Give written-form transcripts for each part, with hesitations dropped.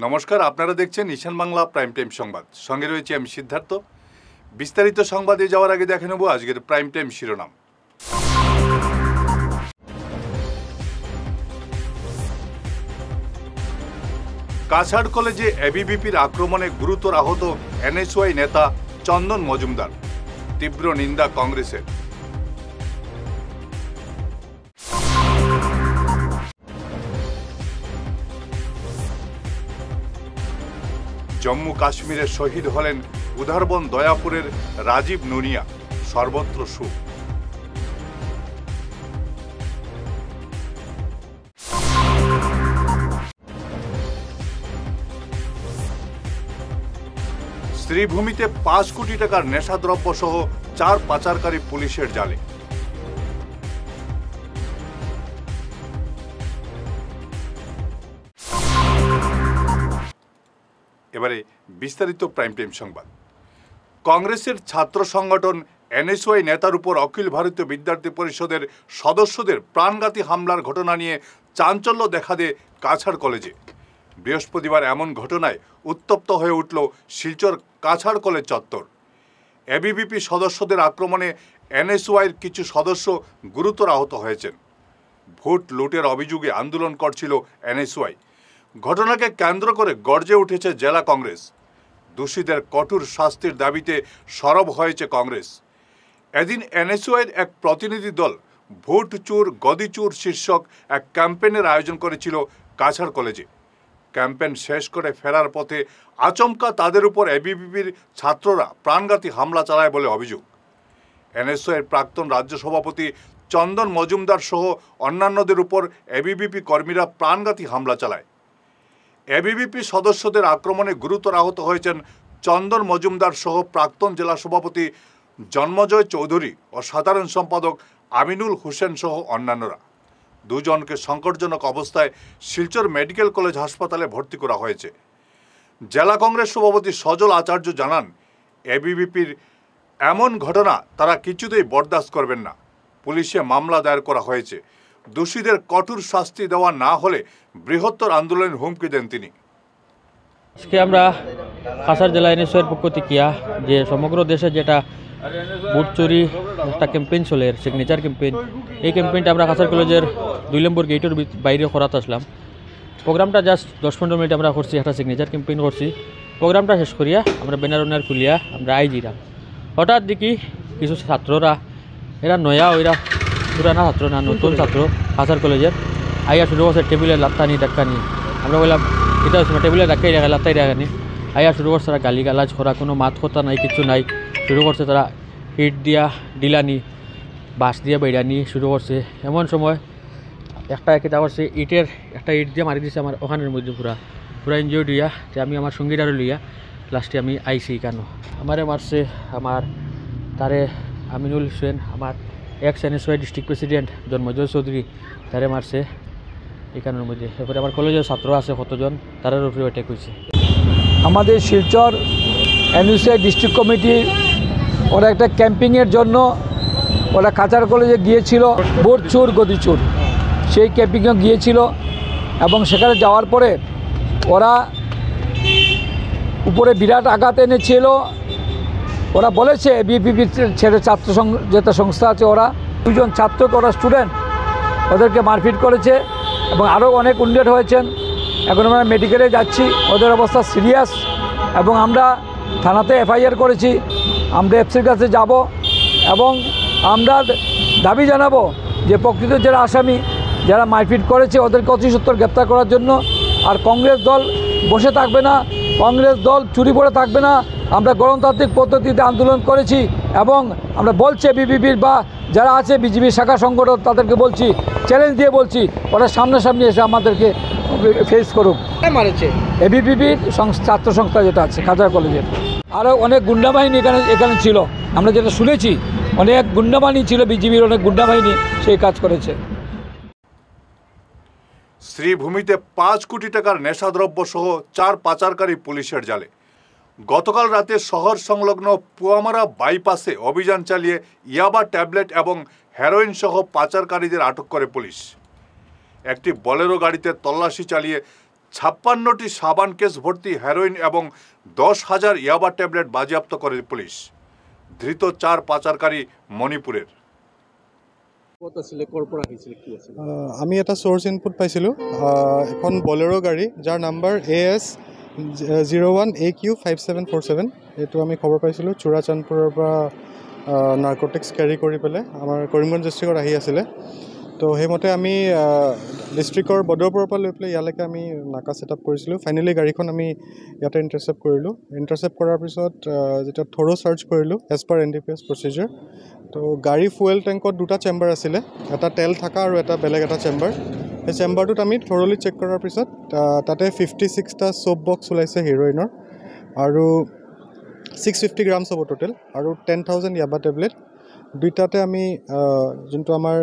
নমস্কার, আপনারা দেখছেন ঈশান বাংলা প্রাইম টাইম সংবাদ। সঙ্গে রয়েছে আমি সিদ্ধার্থ। বিস্তারিত সংবাদে যাওয়ার আগে দেখে নেব আজকের প্রাইম টাইম শিরোনাম। কাছাড় কলেজে এবিভিপির আক্রমণে গুরুতর আহত এনএসওয়াই নেতা চন্দন মজুমদার, তীব্র নিন্দা কংগ্রেসের। জম্মু কাশ্মীরে শহীদ হলেন উধারবন দয়াপুরের রাজীব নুনিয়া, সর্বত্র সুখ। শ্রীভূমিতে ৫ কোটি টাকার নেশাদ্রব্য সহ ৪ পাচারকারী পুলিশের জালে। এবারে বিস্তারিত প্রাইম টাইম সংবাদ। কংগ্রেসের ছাত্র সংগঠন এনএসওয়াই নেতার উপর অখিল ভারতীয় বিদ্যার্থী পরিষদের সদস্যদের প্রাণঘাতী হামলার ঘটনা নিয়ে চাঞ্চল্য দেখা দেয় কাছাড় কলেজে। বৃহস্পতিবার এমন ঘটনায় উত্তপ্ত হয়ে উঠল শিলচর কাছাড় কলেজ চত্বর। এবিভিপি সদস্যদের আক্রমণে এনএসওয়াইয়ের কিছু সদস্য গুরুতর আহত হয়েছেন। ভোট লুটের অভিযোগে আন্দোলন করছিল এনএসওয়াই। ঘটনাকে কেন্দ্র করে গর্জে উঠেছে জেলা কংগ্রেস। দোষীদের কঠোর শাস্তির দাবিতে সরব হয়েছে কংগ্রেস। এদিন এনএসওয়াইয়ের এক প্রতিনিধি দল ভোট চোর গদি চোর শীর্ষক এক ক্যাম্পেইনের আয়োজন করেছিল কাছাড় কলেজে। ক্যাম্পেইন শেষ করে ফেরার পথে আচমকা তাদের উপর এবিভিপির ছাত্ররা প্রাণঘাতী হামলা চালায় বলে অভিযোগ। এনএসওয়াইয়ের প্রাক্তন রাজ্য সভাপতি চন্দন মজুমদার সহ অন্যান্যদের উপর এবিভিপি কর্মীরা প্রাণঘাতী হামলা চালায়। এবিভিপি সদস্যদের আক্রমণে গুরুতর আহত হয়েছেন চন্দন মজুমদার সহ প্রাক্তন জেলা সভাপতি জন্মজয় চৌধুরী ও সাধারণ সম্পাদক আমিনুল হোসেন সহ অন্যান্যরা। দুজনকে সংকটজনক অবস্থায় শিলচর মেডিকেল কলেজ হাসপাতালে ভর্তি করা হয়েছে। জেলা কংগ্রেস সভাপতি সজল আচার্য জানান, এবিভিপির এমন ঘটনা তারা কিছুতেই বরদাস্ত করবেন না। পুলিশে মামলা দায়ের করা হয়েছে। দোষীদের কঠোর শাস্তি দেওয়া না হলে বৃহত্তর আন্দোলনের হুমকি দেন তিনি। আজকে আমরা কাছাড় জেলা এনএসওয়াইয়ের পক্ষ থেকে যে সমগ্র দেশে যেটা ভোট চুরি একটা ক্যাম্পেইন চলে, সিগনেচার ক্যাম্পেইন, এই ক্যাম্পেইনটা আমরা কাছাড় কলেজের ২ নম্বর গেটের বাইরে করাতে আসলাম। প্রোগ্রামটা জাস্ট ১০-১৫ মিনিট আমরা করছি, একটা সিগনেচার ক্যাম্পেইন করছি। প্রোগ্রামটা শেষ করিয়া আমরা ব্যানার ওনার খুলিয়া আমরা আইজিরাম। হঠাৎ দেখি কিছু ছাত্ররা, এরা নয়া ওইরা পুরানা ছাত্র না, নতুন ছাত্র কাছাড় কলেজের, আইয়া শুরু করছে টেবিলে লাত্তানি ডাক্কানি। আমরা বললাম এটা হচ্ছে টেবিলে ডাক্কাই রাখা লাত্তাই রাখানি। আইয়া শুরু করছে তারা গালি গালাজ করা, কোনো মাত কথা নাই, কিছু নাই। শুরু করছে তারা ইট দিয়া ডিলানি, বাঁশ দিয়া বেড়ানি শুরু করছে। এমন সময় একটা কিতা করছে, ইটের একটা ইট দিয়ে মারি দিছে আমার ওখানের মধ্যে পুরা ইনজিওর দিয়া। আমি আমার সঙ্গীটারও লইয়া লাস্টে আমি আইসি কেন আমারে মারছে। আমার তারে আমিনুল হোসেন, আমার এক্স এনএসওয়াই ডিস্ট্রিক্ট প্রেসিডেন্ট জন্মজয় চৌধুরী, তারে মারছে এখানের মধ্যে। এরপরে আমার কলেজের ছাত্র আছে কতজন, তাদের উপরে অ্যাটাক হয়েছে। আমাদের শিলচর এনএসওয়াই ডিস্ট্রিক্ট কমিটির ওরা একটা ক্যাম্পিংয়ের জন্য ওরা কাছাড় কলেজে গিয়েছিল, ভোট চোর গদি চোর, সেই ক্যাম্পিংয়ে গিয়েছিল। এবং সেখানে যাওয়ার পরে ওরা উপরে বিরাট আঘাত এনেছিল। ওরা বলেছে এবিভিপি ছেড়ে ছাত্র যেটা সংস্থা আছে, ওরা 2 জন ছাত্রকে, ওরা স্টুডেন্ট, ওদেরকে মারপিট করেছে এবং আরও অনেক উন্ডেড হয়েছেন। এখন আমরা মেডিকেলে যাচ্ছি, ওদের অবস্থা সিরিয়াস এবং আমরা থানাতে এফআইআর করেছি। আমরা এফসির কাছে যাব এবং আমরা দাবি জানাবো যে প্রকৃত যারা আসামি, যারা মারপিট করেছে, ওদেরকে অতি সত্বর গ্রেপ্তার করার জন্য। আর কংগ্রেস দল বসে থাকবে না, কংগ্রেস দল চুরি পড়ে থাকবে না। আমরা গণতান্ত্রিক পদ্ধতিতে আন্দোলন করেছি এবং আমরা বলছি এবিভিপির বা যারা আছে বিজেপি শাখা সংগঠন, তাদেরকে বলছি, চ্যালেঞ্জ দিয়ে বলছি, ওরা সামনাসামনি এসে আমাদেরকে ফেস করুক। মারেছে এবিভিপির ছাত্র সংস্থা যেটা আছে কাছাড় কলেজের। আরও অনেক গুন্ডা বাহিনী এখানে ছিল, আমরা যেটা শুনেছি অনেক গুন্ডা বাহিনী ছিল, বিজেপির অনেক গুন্ডা বাহিনী সেই কাজ করেছে। শ্রীভূমিতে ৫ কোটি টাকার নেশাদ্রব্য সহ ৪ পাচারকারী পুলিশের জালে। গতকাল রাতে শহর সংলগ্ন পুয়ামারা বাইপাসে অভিযান চালিয়ে ইয়াবা ট্যাবলেট এবং হেরোইন সহ পাচারকারীদের আটক করে পুলিশ। একটি বলেরো গাড়িতে তল্লাশি চালিয়ে 56টি সাবান কেস ভর্তি হেরোইন এবং 10,000 ইয়াবা ট্যাবলেট বাজেয়াপ্ত করে পুলিশ। ধৃত 4 পাচারকারী মণিপুরের। আমি এটা সোর্স ইনপুট পাইছিলোঁ, এখন বলেৰো গাড়ী যাৰ নাম্বাৰ AS 01AQ5747। এইটো আমি খবৰ পাইছিলোঁ চুৰাচান্দপুৰৰ পৰা নাৰ্কটিক্স কেৰি কৰি পেলাই আমাৰ কৰিমগঞ্জ ডিষ্ট্ৰিক্টত আহি আছিলে। তো সেইমতে আমি ডিষ্ট্ৰিক্টৰ বদৰপুৰৰ পৰা লৈ পেলাই ইয়ালৈকে আমি নাকা ছেটআপ কৰিছিলোঁ। ফাইনেলি গাড়ীখন আমি ইয়াতে ইণ্টাৰচেপ্ট কৰিলোঁ। ইণ্টাৰচেপ্ট কৰাৰ পিছত যেতিয়া থ'ৰ' চাৰ্চ কৰিলোঁ এজ পাৰ NDPS প্ৰচিজাৰ। তো গাড়ী ফুৱেল টেংকত 2টা চেম্বাৰ আছিলে, এটা তেল থকা আৰু এটা বেলেগ এটা চেম্বাৰ। সেই চেম্বাৰটোত আমি থ'ৰলি চেক কৰাৰ পিছত তাতে 56টা চ'প বক্স ওলাইছে হিৰ'ইনৰ আৰু 650 গ্ৰামছ হ'ব টোটেল, আৰু 10,000 ইয়াবা টেবলেট। দুইটাতে আমি যোনটো আমাৰ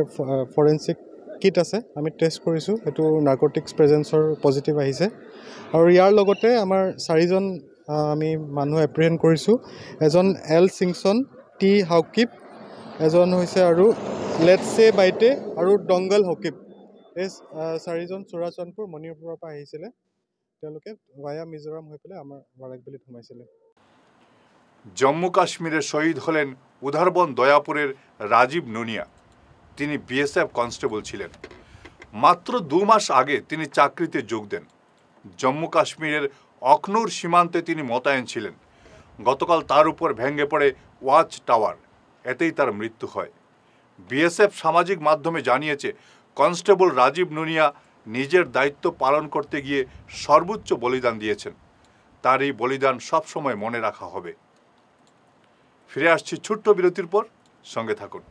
ফৰেনচিক কিট আছে আমি টেষ্ট কৰিছোঁ, সেইটো নাৰ্কটিক্স প্ৰেজেঞ্চৰ পজিটিভ আহিছে। আৰু ইয়াৰ লগতে আমাৰ 4জন আমি মানুহ এপ্ৰিহেণ্ড কৰিছোঁ। এজন L সিংচন, T হাউকিপ, এজন হৈছে আৰু লেটছে বাইটে আৰু ডংগল হকিপ। এই 4জন চুৰাচান্দপুৰ মণিপুৰৰ পৰা আহিছিলে। তেওঁলোকে ভায়া মিজোৰাম হৈ পেলাই আমাৰ বাৰাকবেলিত সোমাইছিলে। জম্মু কাশ্মীরে শহীদ হলেন উধারবন দয়াপুরের রাজীব নুনিয়া। তিনি BSF কনস্টেবল ছিলেন। মাত্র 2 মাস আগে তিনি চাকরিতে যোগ দেন। জম্মু কাশ্মীরের অখনূর সীমান্তে তিনি মোতায়েন ছিলেন। গতকাল তার উপর ভেঙে পড়ে ওয়াচ টাওয়ার, এতেই তার মৃত্যু হয়। BSF সামাজিক মাধ্যমে জানিয়েছে কনস্টেবল রাজীব নুনিয়া নিজের দায়িত্ব পালন করতে গিয়ে সর্বোচ্চ বলিদান দিয়েছেন। তার এই বলিদান সবসময় মনে রাখা হবে। ফিরে আসছি ছোট্ট বিরতির পর, সঙ্গে থাকুন।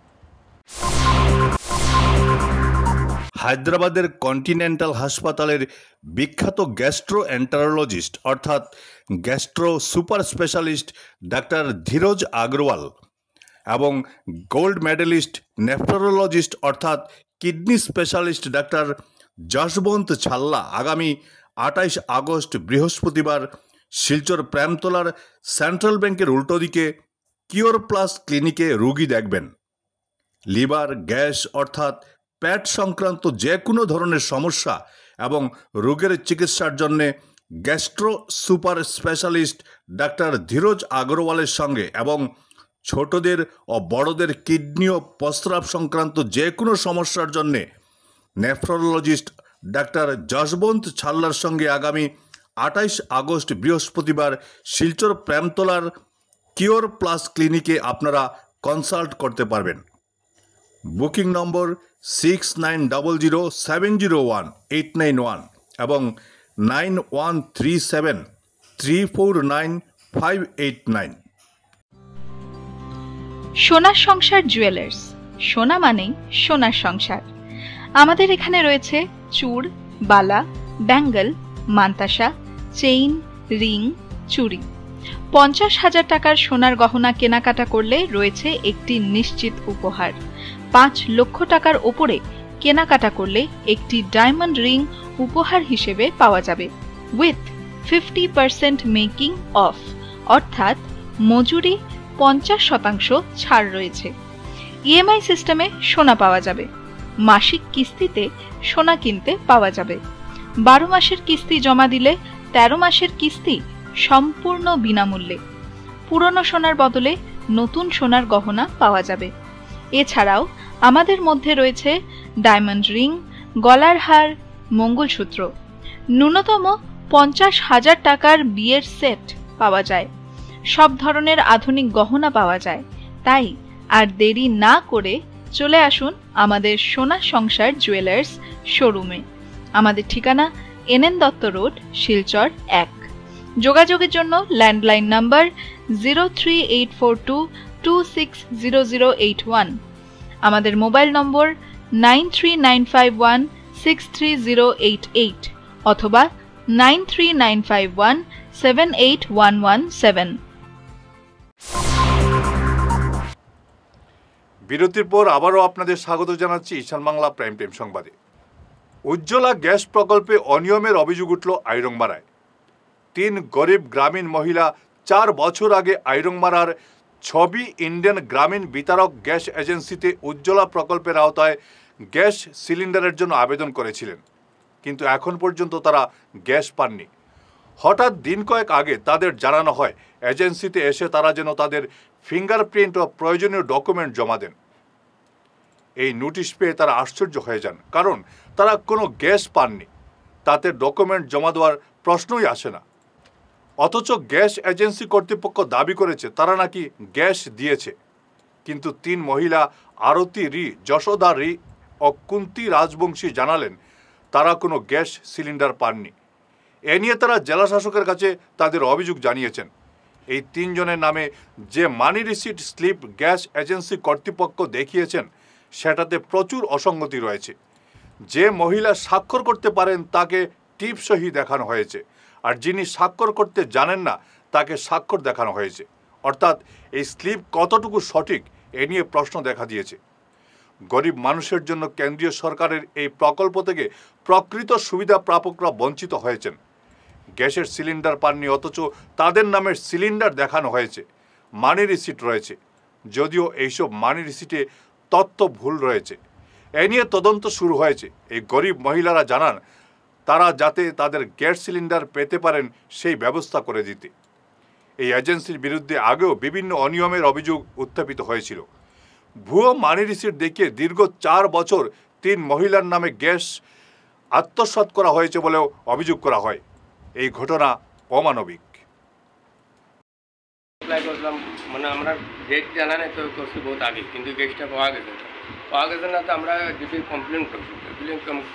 হায়দ্রাবাদের কন্টিনেন্টাল হাসপাতালের বিখ্যাত গ্যাস্ট্রোএন্টারোলজিস্ট অর্থাৎ gastro super specialist doctor Dheeraj Agarwal এবং গোল্ড মেডেলিস্ট নেফ্রোলজিস্ট অর্থাৎ কিডনি স্পেশালিস্ট ডাক্তার যশবন্ত ছাল্লা আগামী 28 আগস্ট বৃহস্পতিবার শিলচর প্রেমতলার সেন্ট্রাল ব্যাংকের উল্টো দিকে কিওর প্লাস ক্লিনিকে রোগী দেখবেন। লিভার, গ্যাস অর্থাৎ পেট সংক্রান্ত যে কোনো ধরনের সমস্যা এবং রোগের চিকিৎসার জন্য gastro super specialist doctor Dheeraj আগরওয়ালের সঙ্গে এবং ছোটদের ও বড়দের কিডনি ও প্রস্রাব সংক্রান্ত যে কোনো সমস্যার জন্যে নেফ্রোলজিস্ট ডাক্তার যশবন্ত ছাল্লার সঙ্গে আগামী 28 আগস্ট বৃহস্পতিবার শিলচর প্রেমতলার কিওর প্লাস ক্লিনিকে আপনারা কনসাল্ট করতে পারবেন। বুকিং নম্বর 6900701891 এবং 9137349589। সোনার সংসার জুয়েলার্স, সোনা মানেই সোনার সংসার। আমাদের এখানে রয়েছে চূড়, বালা, ব্যাঙ্গল, মান্তাসা, চেইন, রিং, চুড়ি। 50,000 টাকার সোনার গহনা কেনাকাটা করলে রয়েছে একটি নিশ্চিত উপহার। 5 লক্ষ টাকার ওপরে কেনাকাটা করলে একটি ডায়মন্ড রিং উপহার হিসেবে পাওয়া যাবে উইথ 50% মেকিং অফ, অর্থাৎ মজুরি 50% ছাড় রয়েছে। EMI সিস্টেমে সোনা পাওয়া যাবে। মাসিক কিস্তিতে সোনা কিনতে পাওয়া যাবে। 12 মাসের কিস্তি জমা দিলে 13 মাসের কিস্তি সম্পূর্ণ বিনামূল্যে। পুরনো সোনার বদলে নতুন সোনার গহনা পাওয়া যাবে। এছাড়াও আমাদের মধ্যে রয়েছে ডায়মন্ড রিং, গলার হার, মঙ্গলসূত্র। ন্যূনতম 50,000 টাকার বিয়ের সেট পাওয়া যায়। সব ধরনের আধুনিক গহনা পাওয়া যায়। তাই আর দেরি না করে চলে আসুন আমাদের সোনা সংসার জুয়েলার্স শোরুমে। আমাদের ঠিকানা NN দত্ত রোড, শিলচর 1। যোগাযোগের জন্য ল্যান্ডলাইন নাম্বার 03842260081, আমাদের মোবাইল নম্বর 9395163088 অথবা 9395178117। বিরতির পর আবারও আপনাদের স্বাগত জানাচ্ছি ঈশান বাংলা প্রাইম টাইম সংবাদে। উজ্জ্বলা গ্যাস প্রকল্পে অনিয়মের অভিযোগ উঠল আইরংমারায়। 3 গরিব গ্রামীণ মহিলা 4 বছর আগে আইরংমারার ছবি ইন্ডিয়ান গ্রামীণ বিতরক গ্যাস এজেন্সিতে উজ্জ্বলা প্রকল্পের আওতায় গ্যাস সিলিন্ডারের জন্য আবেদন করেছিলেন। কিন্তু এখন পর্যন্ত তারা গ্যাস পাননি। হঠাৎ দিন কয়েক আগে তাদের জানানো হয় এজেন্সিতে এসে তারা যেন তাদের ফিঙ্গারপ্রিন্ট ও প্রয়োজনীয় ডকুমেন্ট জমা দেন। এই নোটিশ পেয়ে তারা আশ্চর্য হয়ে যান, কারণ তারা কোনো গ্যাস পাননি, তাতে ডকুমেন্ট জমা দেওয়ার প্রশ্নই আসে না। অথচ গ্যাস এজেন্সি কর্তৃপক্ষ দাবি করেছে তারা নাকি গ্যাস দিয়েছে, কিন্তু 3 মহিলা আরতি রি, যশোদা রি ও কুন্তি রাজবংশী জানালেন তারা কোনো গ্যাস সিলিন্ডার পাননি। এ নিয়ে তারা জেলা শাসকের কাছে তাদের অভিযোগ জানিয়েছেন। এই 3 জনের নামে যে money receipt slip gas agency কর্তৃপক্ষ দেখিয়েছেন সেটাতে প্রচুর অসঙ্গতি রয়েছে। যে মহিলা স্বাক্ষর করতে পারেন তাকে টিপ সহি দেখানো হয়েছে, আর যিনি স্বাক্ষর করতে জানেন না তাকে স্বাক্ষর দেখানো হয়েছে। অর্থাৎ এই স্লিপ কতটুকু সঠিক এ নিয়ে প্রশ্ন দেখা দিয়েছে। গরিব মানুষের জন্য কেন্দ্রীয় সরকারের এই প্রকল্প থেকে প্রকৃত সুবিধা প্রাপকরা বঞ্চিত হয়েছেন। গ্যাসের সিলিন্ডার পাননি, অথচ তাদের নামের সিলিন্ডার দেখানো হয়েছে, মানি রিসিট রয়েছে, যদিও এইসব মানি রিসিটে তথ্য ভুল রয়েছে। এ নিয়ে তদন্ত শুরু হয়েছে। এই গরিব মহিলারা জানান তারা যাতে তাদের গ্যাস সিলিন্ডার পেতে পারেন সেই ব্যবস্থা করে দিতে। এই এজেন্সির বিরুদ্ধে আগেও বিভিন্ন অনিয়মের অভিযোগ উত্থাপিত হয়েছিল। ভুয়ো মানি রিসিট দেখিয়ে দীর্ঘ 4 বছর 3 মহিলার নামে গ্যাস আত্মসাৎ করা হয়েছে বলেও অভিযোগ করা হয়। এই ঘটনা অমানবিক। মানে আমরা ডেট জানা নেই তো করছি বহুত আগে, কিন্তু গ্যাসটা পাওয়া গেছে না। তো আমরা যদি কমপ্লেন করছি,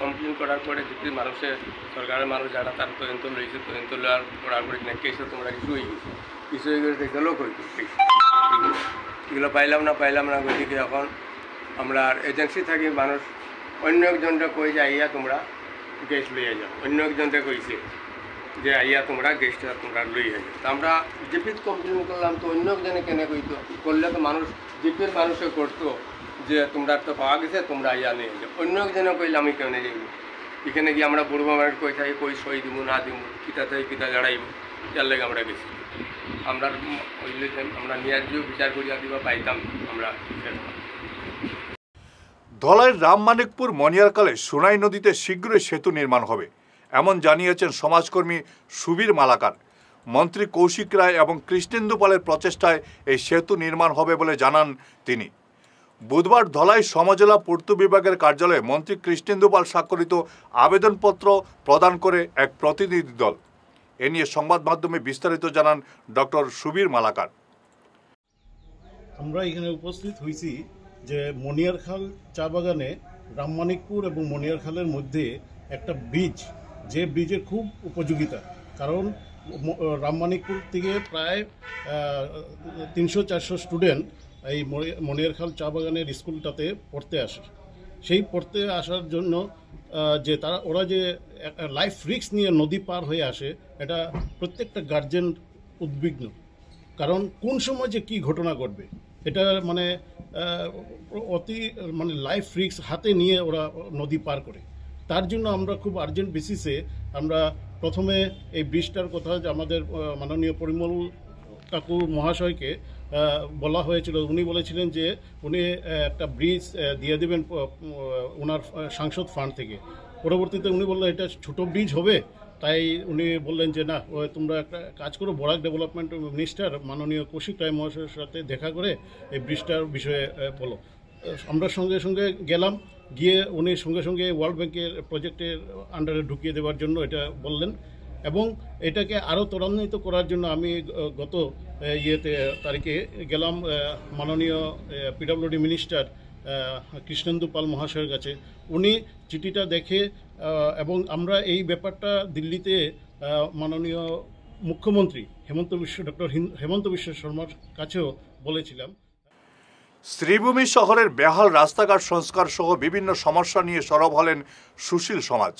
কমপ্লেন করার পরে যদি মানুষের সরকারের মানুষ যারা তার তদন্ত রয়েছে, তদন্ত লওয়ার করার পরে না কেসে তোমরা কিছু হয়ে গেছে গেলেও করেছি। এগুলো পাইলাম না গতিকে এখন আমরা এজেন্সি থাকি মানুষ অন্য একজনটা কই যে আইয়া তোমরা গ্যাস লইয়া যাও, অন্য একজনটা কইছে যে আইয়া তোমরা গ্যাসটা তোমরা লইয়া যাও। তো আমরা জিপির কমপ্লেন করলাম, তো অন্য একজনে কেন কইতো, করলে তো মানুষ জিপির মানুষে করতো যে তোমরা তো পাওয়া গেছে তোমরা আইয়া নিয়ে যাও। অন্য একজনে কইলে আমি কেন যাইব, এখানে গিয়ে আমরা পূর্ব মার্কেট কই থাকি, কই সই দিব না দিব, কিতা থেকে কিতা জড়াইব, যার লাগে আমরা গেছি। আমরা আমরা ন্যায্য বিচার করিয়া দিবা পাইতাম আমরা। ধলাইয়ের রামমানিকপুর মনিয়ারকালে সোনাই নদীতে শীঘ্রই সেতু নির্মাণ হবে, এমন জানিয়েছেন সমাজকর্মী সুবীর মালাকার। মন্ত্রী কৌশিক রায় এবং কৃষ্ণেন্দু পালের প্রচেষ্টায় এই সেতু নির্মাণ হবে বলে জানান তিনি। বুধবার ধলাই সমজেলা পূর্ত বিভাগের কার্যালয়ে মন্ত্রী কৃষ্ণেন্দু পাল স্বাক্ষরিত আবেদনপত্র প্রদান করে এক প্রতিনিধি দল। এ নিয়ে সংবাদ মাধ্যমে বিস্তারিত জানান ডক্টর সুবীর মালাকার। আমরা এখানে উপস্থিত হয়েছি যে মনিয়ারখাল চা বাগানে রামমানিকপুর এবং মনিয়ারখালের মধ্যে একটা ব্রিজ, যে ব্রিজের খুব উপযোগিতা, কারণ রামমানিকপুর থেকে প্রায় 300-400 স্টুডেন্ট এই মনিয়ারখাল চা বাগানের স্কুলটাতে পড়তে আসে। সেই পড়তে আসার জন্য যে ওরা যে লাইফ রিস্ক নিয়ে নদী পার হয়ে আসে, এটা প্রত্যেকটা গার্জেন উদ্বিগ্ন, কারণ কোন সময় যে কি ঘটনা ঘটবে এটা অতি লাইফ রিস্ক হাতে নিয়ে ওরা নদী পার করে। তার জন্য আমরা খুব আর্জেন্ট বেসিসে আমরা প্রথমে এই ব্রিজটার কথা আমাদের মাননীয় পরিমল কাকু মহাশয়কে বলা হয়েছিল। উনি বলেছিলেন যে উনি একটা ব্রিজ দিয়ে দেবেন ওনার সাংসদ ফান্ড থেকে। পরবর্তীতে উনি বললেন এটা ছোট ব্রিজ হবে, তাই উনি বললেন যে না, তোমরা একটা কাজ করো, বরাক ডেভেলপমেন্ট মিনিস্টার মাননীয় কৌশিক রায় মহাশয়ের সাথে দেখা করে এই ব্রিজটার বিষয়ে বলো। আমরা সঙ্গে সঙ্গে গেলাম, গিয়ে উনি সঙ্গে সঙ্গে ওয়ার্ল্ড ব্যাংকের প্রজেক্টের আন্ডারে ঢুকিয়ে দেওয়ার জন্য এটা বললেন, এবং এটাকে আরও ত্বরান্বিত করার জন্য আমি গত তারিখে গেলাম মাননীয় পিডব্লিউডি মিনিস্টার কৃষ্ণেন্দু পাল মহাশয়ের কাছে। উনি চিঠিটা দেখে এবং আমরা এই ব্যাপারটা দিল্লিতে মাননীয় মুখ্যমন্ত্রী ডক্টর হেমন্ত বিশ্ব শর্মার কাছেও বলেছিলাম। শ্রীভূমি শহরের বেহাল রাস্তাঘাট সংস্কার সহ বিভিন্ন সমস্যা নিয়ে সরব হলেন সুশীল সমাজ।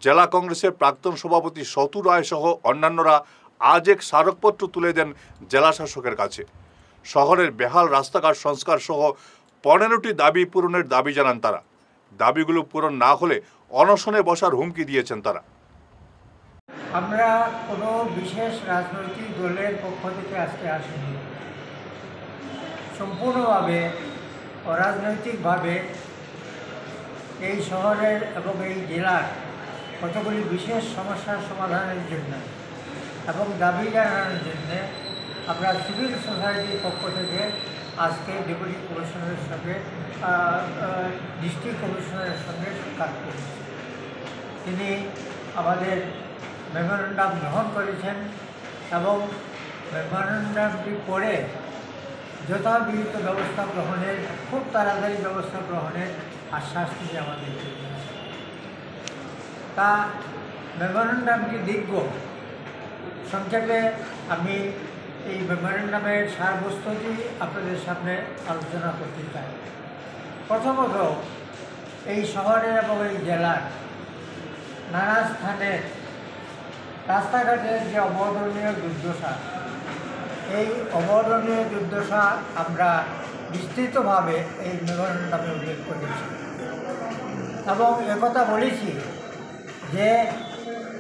জেলা কংগ্রেসের প্রাক্তন সভাপতি সতু রায় সহ অন্যান্যরা আজ এক স্মারকপত্র তুলে দেন জেলা শাসকের কাছে। শহরের বেহাল রাস্তাঘাট সংস্কার সহ 15টি দাবি পূরণের দাবি জানান তারা। দাবিগুলো পূরণ না হলে অনশনে বসার হুমকি দিয়েছেন তারা। আমরা কোনো বিশেষ রাজনৈতিক দলের পক্ষ থেকে আজকে আসিনি, সম্পূর্ণভাবে অরাজনৈতিকভাবে এই শহরের এবং এই জেলার কতগুলি বিশেষ সমস্যার সমাধানের জন্য এবং দাবি জানানোর জন্য আমরা সিভিল সোসাইটির পক্ষ থেকে আজকে ডেপুটি কমিশনারের সঙ্গে ডিস্ট্রিক্ট কমিশনারের সঙ্গে সাক্ষাৎ করেছি। তিনি আমাদের মেমোরেন্ডাম গ্রহণ করেছেন এবং মেমোরেন্ডামটি পড়ে যথাবিহিত ব্যবস্থা গ্রহণের, খুব তাড়াতাড়ি ব্যবস্থা গ্রহণের আশ্বাস দিয়ে আমাদের তা মেমোরেন্ডামটি দীর্ঘ। সংক্ষেপে আমি এই মেমোরেন্ডামের সারবস্তুটি আপনাদের সামনে আলোচনা করতে চাই। প্রথমত, এই শহরের এবং এই জেলার নানা স্থানের রাস্তাঘাটের যে অবর্ণনীয় দুর্দশা, এই অবর্ণনীয় দুর্দশা আমরা বিস্তৃতভাবে এই মেমোরেন্ডামে উল্লেখ করেছি এবং একথা বলেছি যে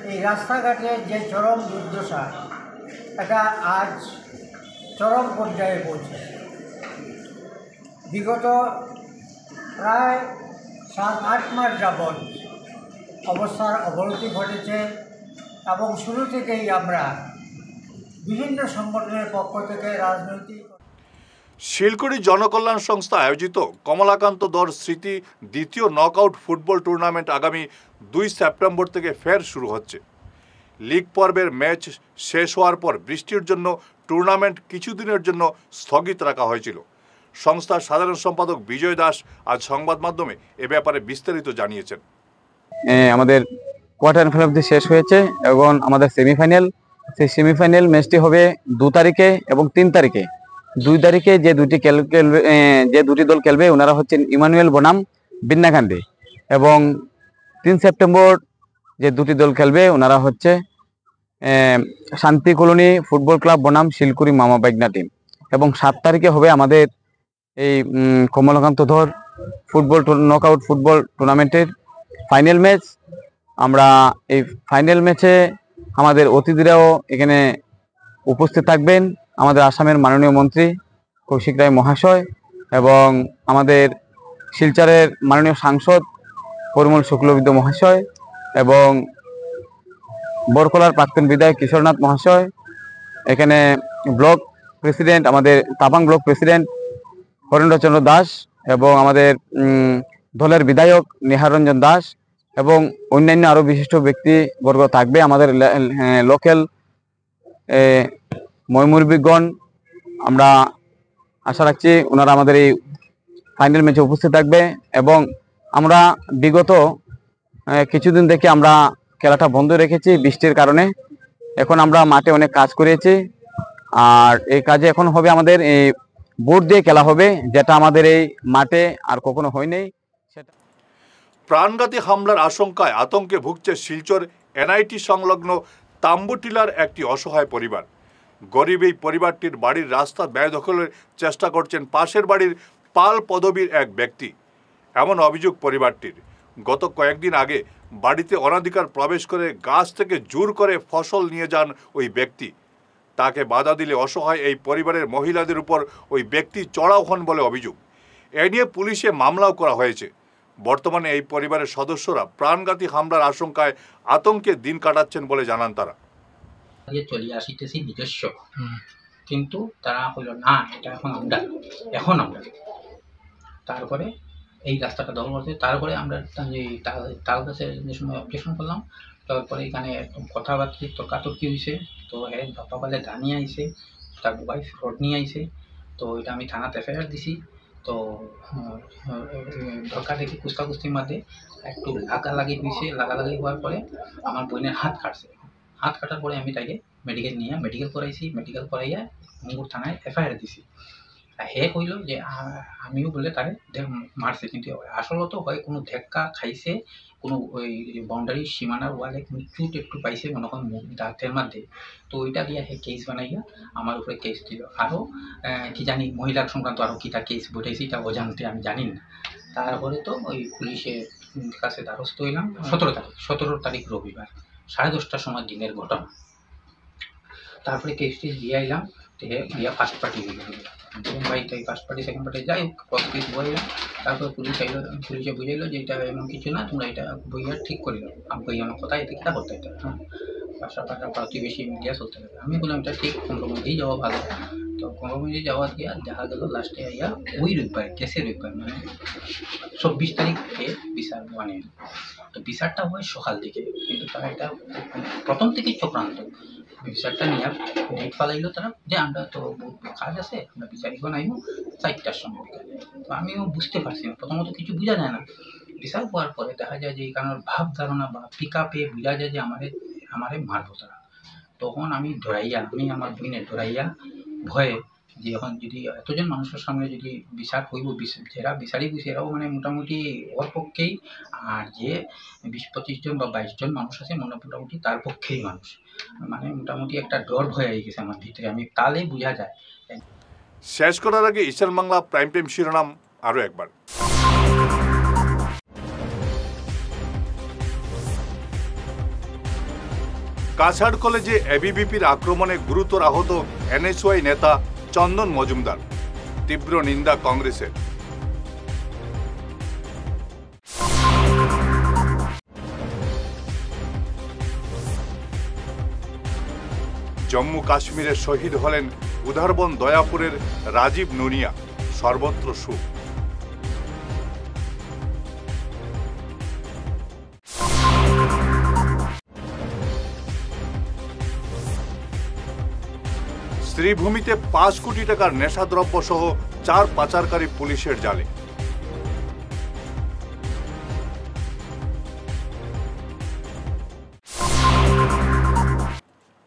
এই রাস্তাঘাটের যে চরম দুর্দশা, এটা আজ চরম পর্যায়ে পৌঁছেছে। বিগত প্রায় 7-8 মাস যাবৎ অবস্থার অবনতি ঘটেছে এবং শুরু থেকেই আমরা বিভিন্ন সংগঠনের পক্ষ থেকে রাজনৈতিক শিলকুড়ি জনকল্যাণ সংস্থা আয়োজিত কমলাকান্ত দর স্মৃতি দ্বিতীয় নকআউট ফুটবল টুর্নামেন্ট আগামী 2 সেপ্টেম্বর থেকে ফের শুরু হচ্ছে। লিগ পর্বের ম্যাচ শেষ হওয়ার পর বৃষ্টির জন্য টুর্নামেন্ট কিছুদিনের জন্য স্থগিত রাখা হয়েছিল। সংস্থার সাধারণ সম্পাদক বিজয় দাস আজ সংবাদ মাধ্যমে এ ব্যাপারে বিস্তারিত জানিয়েছেন। আমাদের কোয়ার্টার ফাইনাল অবধি শেষ হয়েছে এবং আমাদের সেমিফাইনাল, সেই সেমিফাইনাল ম্যাচটি হবে 2 তারিখে এবং 3 তারিখে। 2 তারিখে যে দুটি দল খেলবে ওনারা হচ্ছেন ইমানুয়েল বনাম বিন্নাকান্দি, এবং 3 সেপ্টেম্বর যে দুটি দল খেলবে ওনারা হচ্ছে শান্তি কলোনি ফুটবল ক্লাব বনাম শিলকুড়ি মামা বাইগনা টিম। এবং 7 তারিখে হবে আমাদের এই কমলাকান্ত ধর ফুটবল নকআউট ফুটবল টুর্নামেন্টের ফাইনাল ম্যাচ। আমরা এই ফাইনাল ম্যাচে আমাদের অতিথিরাও এখানে উপস্থিত থাকবেন, আমাদের আসামের মাননীয় মন্ত্রী কৌশিক রায় মহাশয় এবং আমাদের শিলচরের মাননীয় সাংসদ পরিমল শুক্লবৈদ্য মহাশয় এবং বরকলার প্রাক্তন বিধায়ক কিশোরনাথ মহাশয়, এখানে ব্লক প্রেসিডেন্ট, আমাদের তাবাং ব্লক প্রেসিডেন্ট হরেন্দ্রচন্দ্র দাস এবং আমাদের দলের বিধায়ক নিহার রঞ্জন দাস এবং অন্যান্য আরও বিশিষ্ট ব্যক্তিবর্গ থাকবে। আমাদের লোকাল ময়মুরবিগণ, আমরা আশা রাখছি ওনারা আমাদের এই ফাইনাল ম্যাচে উপস্থিত থাকবে। এবং আমরা বিগত কিছুদিন থেকে আমরা খেলাটা বন্ধ রেখেছি বৃষ্টির কারণে। এখন আমরা মাঠে অনেক কাজ করেছি, আর এই কাজে এখন হবে আমাদের এই বোর্ড দিয়ে খেলা হবে, যেটা আমাদের এই মাঠে আর কখনো হয়নি। সেটা প্রাণঘাতী হামলার আশঙ্কায় আতঙ্কে ভুগছে শিলচর এনআইটি সংলগ্ন তাম্বুটিলার একটি অসহায় পরিবার। গরিব এই পরিবারটির বাড়ির রাস্তা ব্যয় দখলের চেষ্টা করছেন পাশের বাড়ির পাল পদবীর এক ব্যক্তি। এমন অভিযোগ পরিবারটির। গত কয়েকদিন আগে বাড়িতে অনধিকার প্রবেশ করে গাছ থেকে জোর করে ফসল নিয়ে যান ওই ব্যক্তি। তাকে বাধা দিলে অসহায় এই পরিবারের মহিলাদের উপর ওই ব্যক্তি চড়াও হন বলে অভিযোগ। এ নিয়ে পুলিশে মামলাও করা হয়েছে। বর্তমানে এই পরিবারের সদস্যরা প্রাণঘাতী হামলার আশঙ্কায় আতঙ্কে দিন কাটাচ্ছেন বলে জানান তারা। চলে আসিতেছি নিজস্ব, কিন্তু তারা হলো না, এটা এখন আমরা তারপরে এই রাস্তাটা দখল করছে। তারপরে আমরা তাল গাছের যে সময় অবজেকশন করলাম, তারপরে এখানে কথাবার্তা তর্কাতর্কি হয়েছে। তো বাপা বলে ধানি আইছে, তার ওয়াইফ রড নিয়ে আইছে। তো এটা আমি থানাতে এফআইআর দিছি। তো ধক্কা দেখি কুস্তাকুস্তির মধ্যে একটু লাগালাগি হয়েছে। লাগালাগি হওয়ার পরে আমার বোনের হাত কাটছে। হাত কাটার পরে আমি তাকে মেডিকেল করাইছি। মেডিকেল করাইয়া মঙ্গুর থানায় এফআইআর দিছি। হে কইল যে আমিও বলে তারে মারছে, কিন্তু আসলত হয় কোনো ধাক্কা খাইছে, কোনো ওই বাউন্ডারি সীমানার ওয়ালে কোনো চুট একটু পাইছে মনে হয় দাঁতের মধ্যে। তো ওইটা দিয়ে হে কেস বানাইয়া আমার উপরে কেস দিল। আরও কি জানি মহিলার সংক্রান্ত আরও কী তার কেস বটেছি, এটা অজান্তে আমি জানি না। তারপরে তো ওই পুলিশের কাছে দ্বারস্থ হইলাম 17 তারিখ রবিবার 10:30টার সময় দিনের ঘটনা। তারপরে কেস টেস দিয়ে আইলাম, দিয়া ফার্স্ট পার্টি হয়ে গেল। ভাই তাই ফার্স্ট পার্টি সেকেন্ড পার্টি যাই হোক, কেস বইলাম। তারপর পুলিশে বুঝাইলো যে এটা এমন কিছু না, তোমরা এটা বইয়া ঠিক করে দাও। আমি বই আমার কথা এতে কিনা করতে এটা, হ্যাঁ পাশাপাশি প্রতিবেশী মিডিয়া চলতে থাকে। আমি বললাম এটা ঠিক, কম্প্রোমাইজেই যাওয়া ভালো। তো কম্প্রোমাইজে যাওয়া গিয়া দেখা গেল লাস্টে আইয়া ওই রোববার, কেসের রোববার মানে 24 তারিখে বিচার মানে, তো বিচারটা হয় সকাল দিকে, কিন্তু তারা এটা প্রথম থেকেই চক্রান্ত। বিচারটা নিয়ে ডেট ফালাইলো তারা যে আমরা তো কাজ আছে, আমরা বিচারিক বানাইব 4টার সময় বিকালে। তো আমিও বুঝতে পারছি না, প্রথমত কিছু বোঝা যায় না। বিচার হওয়ার পরে দেখা যায় যে এই কারণ ভাব ধারণা বা পিকআপে বোঝা যায় যে আমারে মারবো তারা। তখন আমি আমার বোনের ডরাইয়া ভয়ে, যে এখন যদি এতজন মানুষের সামনে যদি বিচার হইব, যারা বিচারি এরাও মানে মোটামুটি ওর পক্ষেই, আর যে 20-25 জন বা 22 জন মানুষ আছে মোটামুটি তার পক্ষেই মানুষ, মানে মোটামুটি একটা ডর ভয় হয়ে গেছে আমার ভিতরে। আমি তাহলেই বোঝা যায়। শেষ করার আগে ঈশান বাংলা প্রাইম টাইম শিরোনাম আরও একবার। কাছাড় কলেজে এবিভিপির আক্রমণে গুরুতর আহত এনএসওয়াই নেতা চন্দন মজুমদার, তীব্র নিন্দা কংগ্রেসের। জম্মু কাশ্মীরে শহীদ হলেন উধারবন দয়াপুরের রাজীব নুনিয়া, সর্বত্র সুখ। শ্রীভূমিতে 5 কোটি টাকার নেশাদ্রব্য সহ 4 পাচারকারী পুলিশের জালে।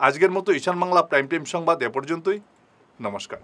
আজকের মতো ঈশান বাংলা প্রাইম টাইম সংবাদ এ পর্যন্তই। নমস্কার।